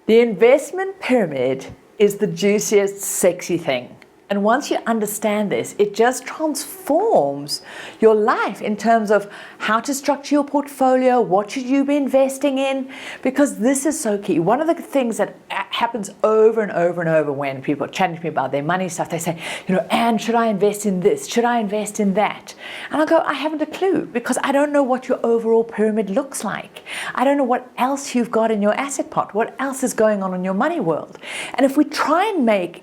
The investment pyramid is the juiciest, sexy thing. And once you understand this, it just transforms your life in terms of how to structure your portfolio, what should you be investing in, because this is so key. One of the things that happens over and over and over when people are chatting to me about their money stuff, they say, Anne, should I invest in this? Should I invest in that? And I go, I haven't a clue, because I don't know what your overall pyramid looks like. I don't know what else you've got in your asset pot, what else is going on in your money world. And if we try and make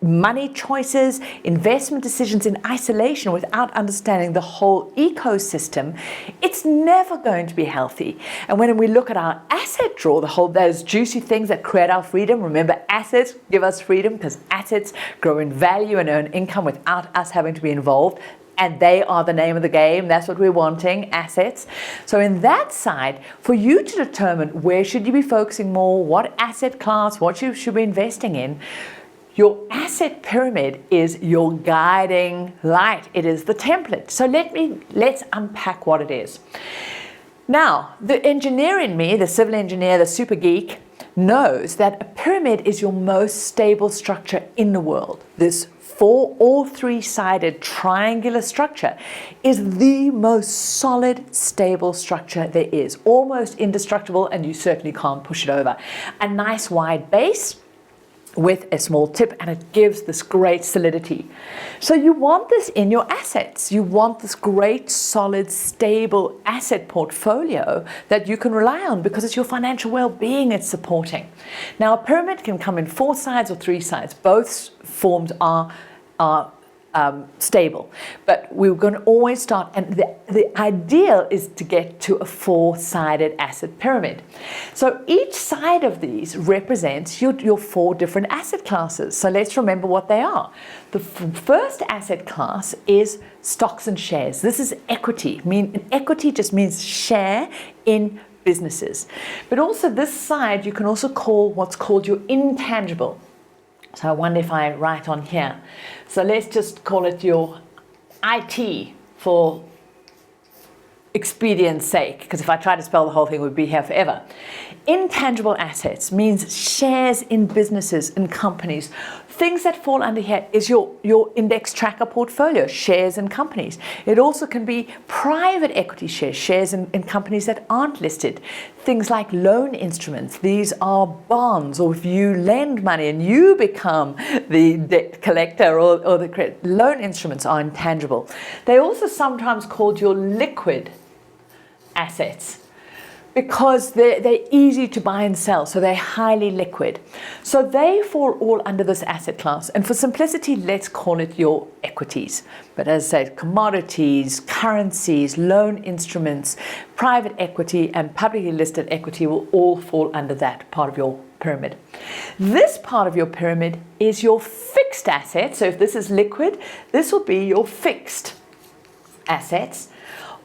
money choices, investment decisions in isolation without understanding the whole ecosystem, it's never going to be healthy. And when we look at our asset drawer, those juicy things that create our freedom, remember, assets give us freedom because assets grow in value and earn income without us having to be involved. And they are the name of the game. That's what we're wanting, assets. So in that side, for you to determine where should you be focusing more, what asset class, what you should be investing in, your asset pyramid is your guiding light. It is the template. So let's unpack what it is. Now, the engineer in me, the civil engineer, the super geek, knows that a pyramid is your most stable structure in the world. This four or three-sided triangular structure is the most solid, stable structure there is. Almost indestructible, and you certainly can't push it over. A nice wide base with a small tip, and it gives this great solidity. So you want this in your assets. You want this great, solid, stable asset portfolio that you can rely on because it's your financial well-being it's supporting. Now, a pyramid can come in 4 sides or 3 sides. Both forms are stable, but we're going to always start, and the ideal is to get to a 4-sided asset pyramid. So each side of these represents your 4 different asset classes. So let's remember what they are. The first asset class is stocks and shares. This is equity. Equity just means share in businesses. But also this side you can also call what's called your intangible. So I wonder if I write on here. So let's just call it your IT for expedience sake, because if I try to spell the whole thing, we'd be here forever. Intangible assets means shares in businesses and companies. Things that fall under here is your index tracker portfolio, shares in companies. It also can be private equity shares in companies that aren't listed. Things like loan instruments. These are bonds, or if you lend money and you become the debt collector or the credit. Loan instruments are intangible. They're also sometimes called your liquid assets because they're easy to buy and sell, so they're highly liquid. So they fall all under this asset class. And for simplicity, let's call it your equities. But as I said, commodities, currencies, loan instruments, private equity, and publicly listed equity will all fall under that part of your pyramid. This part of your pyramid is your fixed assets. So if this is liquid, this will be your fixed assets.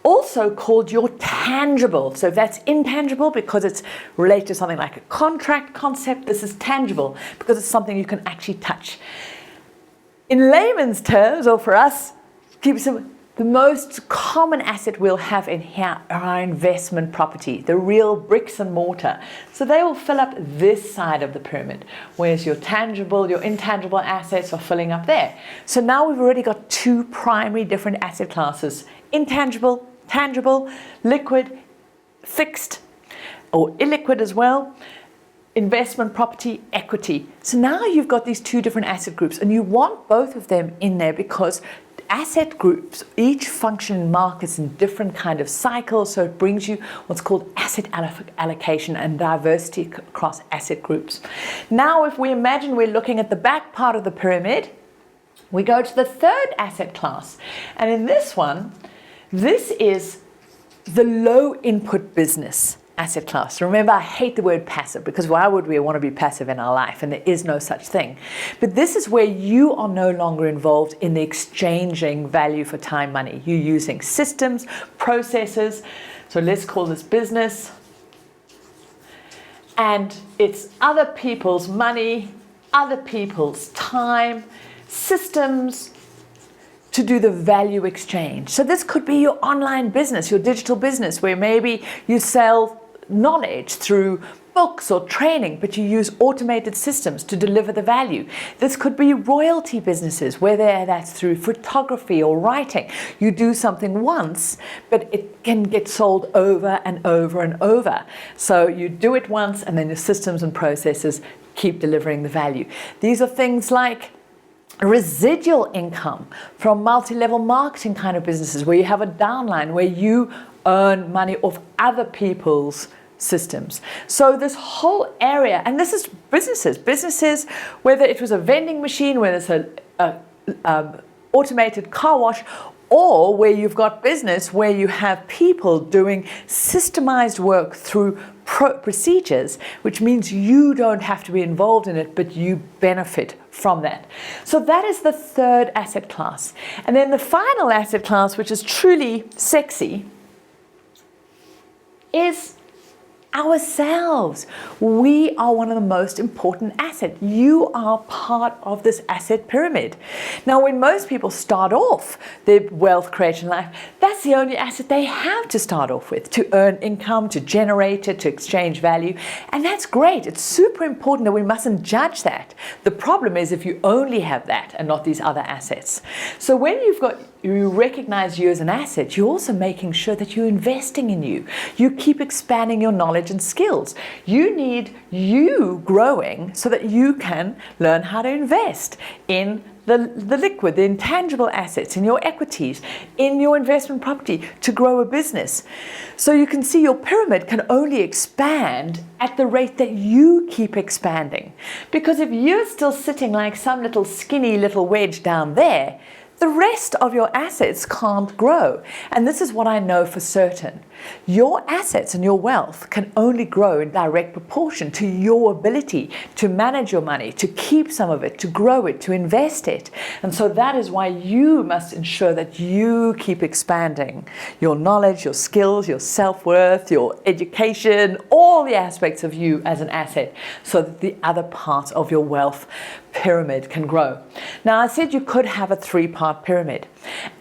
Also called your tangible. So that's intangible because it's related to something like a contract concept. This is tangible because it's something you can actually touch. In layman's terms, or for us, the most common asset we'll have in here are our investment property, the real bricks and mortar. So they will fill up this side of the pyramid, whereas your tangible, your intangible assets are filling up there. So now we've already got 2 primary different asset classes: intangible, tangible, liquid, fixed, or illiquid as well, investment property, equity. So now you've got these 2 different asset groups, and you want both of them in there because asset groups each function in markets in different kind of cycles, so it brings you what's called asset allocation and diversity across asset groups. Now, if we imagine we're looking at the back part of the pyramid, we go to the 3rd asset class, and in this one, this is the low input business asset class. Remember, I hate the word passive because why would we want to be passive in our life? And there is no such thing. But this is where you are no longer involved in the exchanging value for time money. You're using systems, processes. So let's call this business. And it's other people's money, other people's time, systems to do the value exchange. So this could be your online business, your digital business, where maybe you sell knowledge through books or training, but you use automated systems to deliver the value. This could be royalty businesses, whether that's through photography or writing. You do something once, but it can get sold over and over and over. So you do it once, and then your systems and processes keep delivering the value. These are things like residual income from multi-level marketing kind of businesses, where you have a downline where you earn money off other people's systems. So this whole area, and this is businesses, whether it was a vending machine, whether it's a automated car wash, or where you've got business where you have people doing systemized work through procedures, which means you don't have to be involved in it, but you benefit from that. So that is the third asset class. And then the final asset class, which is truly sexy, is ourselves. We are one of the most important assets. You are part of this asset pyramid. Now, when most people start off their wealth creation life, that's the only asset they have to start off with, to earn income, to generate it, to exchange value. And that's great. It's super important that we mustn't judge that. The problem is if you only have that and not these other assets. So when you recognize you as an asset, you're also making sure that you're investing in you. You keep expanding your knowledge and skills. You need you growing so that you can learn how to invest in the liquid, the intangible assets, in your equities, in your investment property to grow a business. So you can see your pyramid can only expand at the rate that you keep expanding. Because if you're still sitting like some little skinny little wedge down there, the rest of your assets can't grow. And this is what I know for certain. Your assets and your wealth can only grow in direct proportion to your ability to manage your money, to keep some of it, to grow it, to invest it. And so that is why you must ensure that you keep expanding your knowledge, your skills, your self-worth, your education, all the aspects of you as an asset, so that the other parts of your wealth pyramid can grow. Now, I said you could have a three-part pyramid.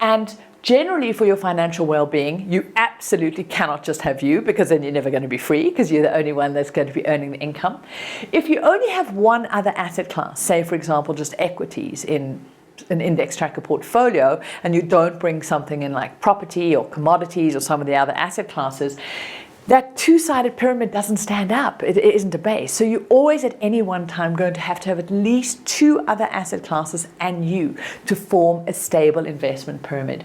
And generally for your financial well-being, you absolutely cannot just have you, because then you're never going to be free, because you're the only one that's going to be earning the income. If you only have one other asset class, say for example just equities in an index tracker portfolio, and you don't bring something in like property or commodities or some of the other asset classes, that two-sided pyramid doesn't stand up. It isn't a base. So you're always at any one time going to have at least two other asset classes and you to form a stable investment pyramid.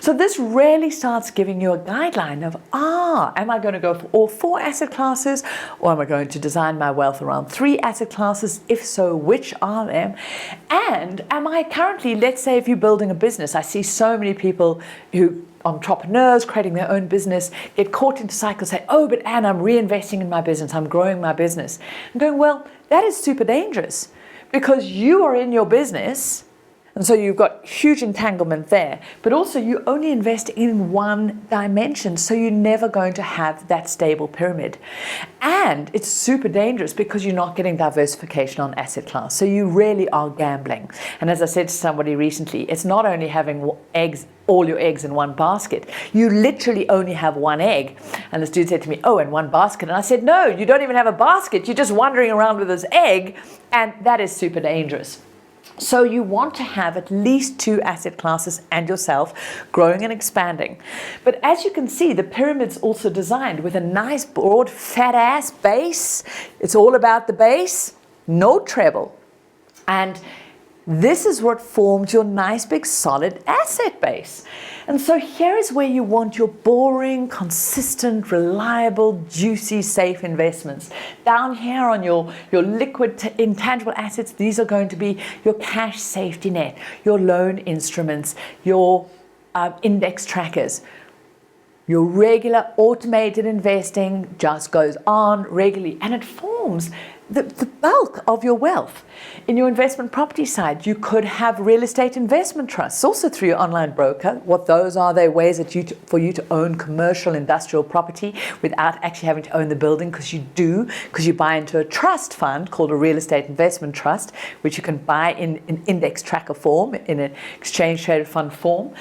So this really starts giving you a guideline of, am I going to go for all four asset classes, or am I going to design my wealth around three asset classes? If so, which are them? And am I currently, let's say if you're building a business, I see so many people who entrepreneurs creating their own business get caught into cycles, say, oh, but Anne, I'm reinvesting in my business, I'm growing my business. I'm going, well, that is super dangerous, because you are in your business, and so you've got huge entanglement there, but also you only invest in one dimension, so you're never going to have that stable pyramid. And it's super dangerous because you're not getting diversification on asset class, so you really are gambling. And as I said to somebody recently, it's not only having all your eggs in one basket. You literally only have one egg. And this dude said to me, oh, in one basket. And I said, no, you don't even have a basket. You're just wandering around with this egg, and that is super dangerous. So you want to have at least two asset classes and yourself growing and expanding. But as you can see, the pyramid's also designed with a nice broad fat ass base. It's all about the base, no treble. And this is what forms your nice big solid asset base. And so here is where you want your boring, consistent, reliable, juicy, safe investments. Down here on your liquid intangible assets, these are going to be your cash safety net, your loan instruments, your index trackers. Your regular automated investing just goes on regularly, and it forms the bulk of your wealth. In your investment property side, you could have real estate investment trusts, also through your online broker. What those are, they're ways that for you to own commercial industrial property without actually having to own the building, because you buy into a trust fund called a real estate investment trust, which you can buy in an index tracker form, in an exchange traded fund form.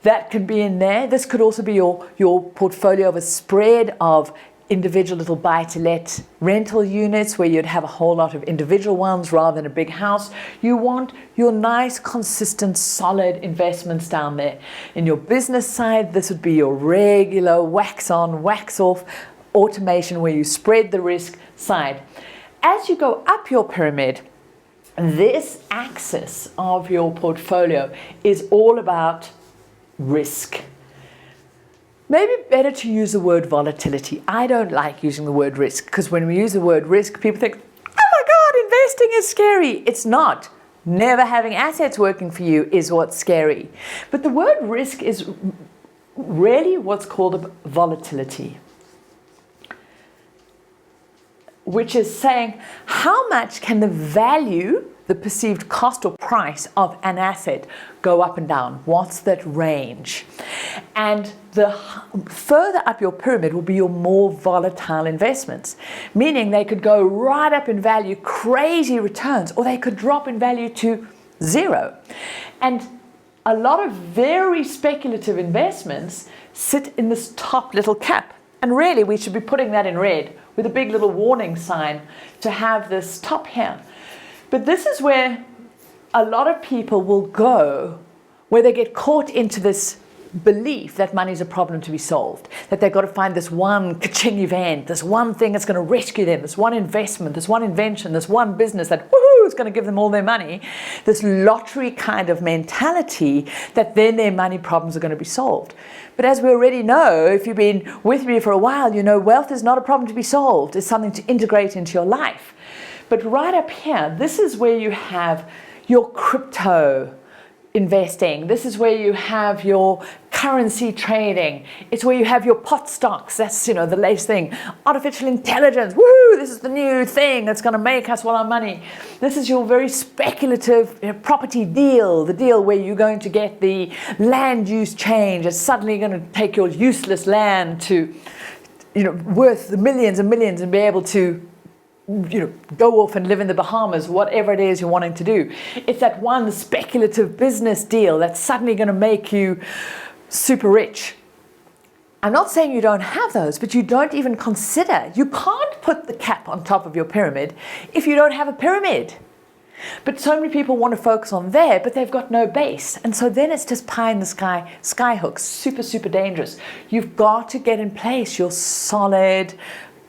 That can be in there. This could also be your portfolio of a spread of individual little buy-to-let rental units where you'd have a whole lot of individual ones rather than a big house. You want your nice, consistent, solid investments down there. In your business side, this would be your regular wax on, wax off automation where you spread the risk side. As you go up your pyramid, this axis of your portfolio is all about risk. Maybe better to use the word volatility. I don't like using the word risk because when we use the word risk, people think, oh my God, investing is scary. It's not. Never having assets working for you is what's scary. But the word risk is really what's called volatility, which is saying how much can the value, the perceived cost or price of an asset go up and down? What's that range? And the further up your pyramid will be your more volatile investments, meaning they could go right up in value, crazy returns, or they could drop in value to zero. And a lot of very speculative investments sit in this top little cap. And really, we should be putting that in red with a big little warning sign to have this top here. But this is where a lot of people will go, where they get caught into this belief that money is a problem to be solved, that they've got to find this one ka-ching event, this one thing that's going to rescue them, this one investment, this one invention, this one business that woohoo is going to give them all their money, this lottery kind of mentality that then their money problems are going to be solved. But as we already know, if you've been with me for a while, you know wealth is not a problem to be solved. It's something to integrate into your life. But right up here, this is where you have your crypto investing. This is where you have your currency trading. It's where you have your pot stocks. That's, the latest thing. Artificial intelligence. Woohoo! This is the new thing that's going to make us all our money. This is your very speculative property deal. The deal where you're going to get the land use change. It's suddenly going to take your useless land to, worth the millions and millions and be able to go off and live in the Bahamas, whatever it is you're wanting to do. It's that one speculative business deal that's suddenly going to make you super rich. I'm not saying you don't have those, but you don't even consider. You can't put the cap on top of your pyramid if you don't have a pyramid. But so many people want to focus on there, but they've got no base. And so then it's just pie in the sky, skyhooks, super, super dangerous. You've got to get in place your solid,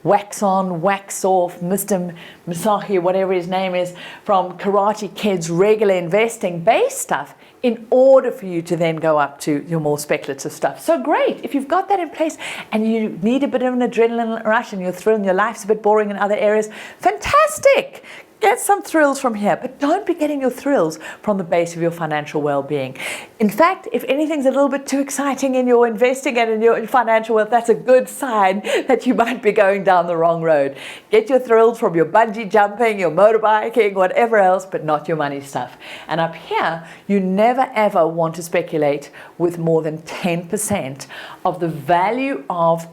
wax on, wax off, Mr. Misaki, whatever his name is, from Karate Kid's regular investing base stuff in order for you to then go up to your more speculative stuff. So great, if you've got that in place and you need a bit of an adrenaline rush and you're thrilled and your life's a bit boring in other areas, fantastic! Get some thrills from here, but don't be getting your thrills from the base of your financial well-being. In fact, if anything's a little bit too exciting in your investing and in your financial wealth, that's a good sign that you might be going down the wrong road. Get your thrills from your bungee jumping, your motorbiking, whatever else, but not your money stuff. And up here, you never ever want to speculate with more than 10% of the value of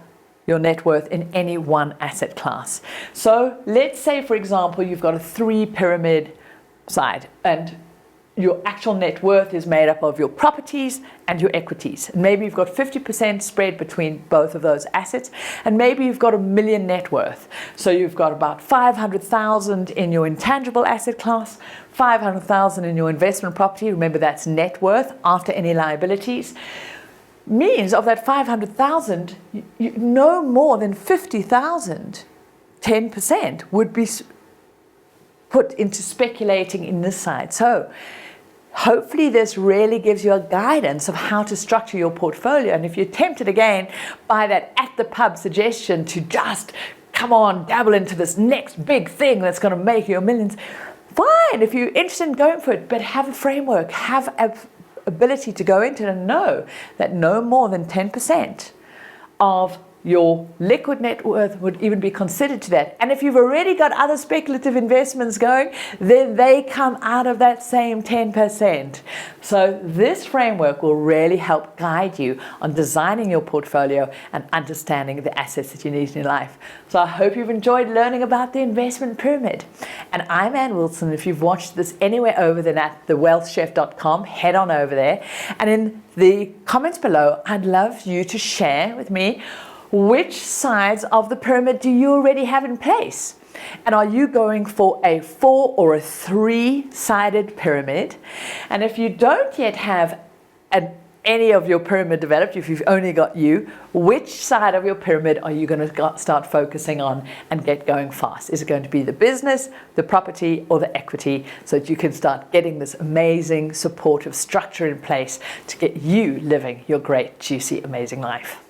your net worth in any one asset class. So let's say, for example, you've got a 3 pyramid side and your actual net worth is made up of your properties and your equities. And maybe you've got 50% spread between both of those assets, and maybe you've got $1 million net worth. So you've got about 500,000 in your intangible asset class, 500,000 in your investment property. Remember, that's net worth after any liabilities. Means of that 500,000, no more than 50,000, 10% would be put into speculating in this side. So hopefully this really gives you a guidance of how to structure your portfolio. And if you're tempted again by that at the pub suggestion to just come on, dabble into this next big thing that's going to make you millions, fine. If you're interested in going for it, but have a framework, have a ability to go into it and know that no more than 10% of your liquid net worth would even be considered to that. And if you've already got other speculative investments going, then they come out of that same 10%. So this framework will really help guide you on designing your portfolio and understanding the assets that you need in your life. So I hope you've enjoyed learning about the investment pyramid. And I'm Ann Wilson. If you've watched this anywhere over than at thewealthchef.com, head on over there. And in the comments below, I'd love you to share with me which sides of the pyramid do you already have in place? And are you going for a 4 or a 3-sided pyramid? And if you don't yet have any of your pyramid developed, if you've only got you, which side of your pyramid are you going to start focusing on and get going fast? Is it going to be the business, the property, or the equity, so that you can start getting this amazing supportive structure in place to get you living your great, juicy, amazing life?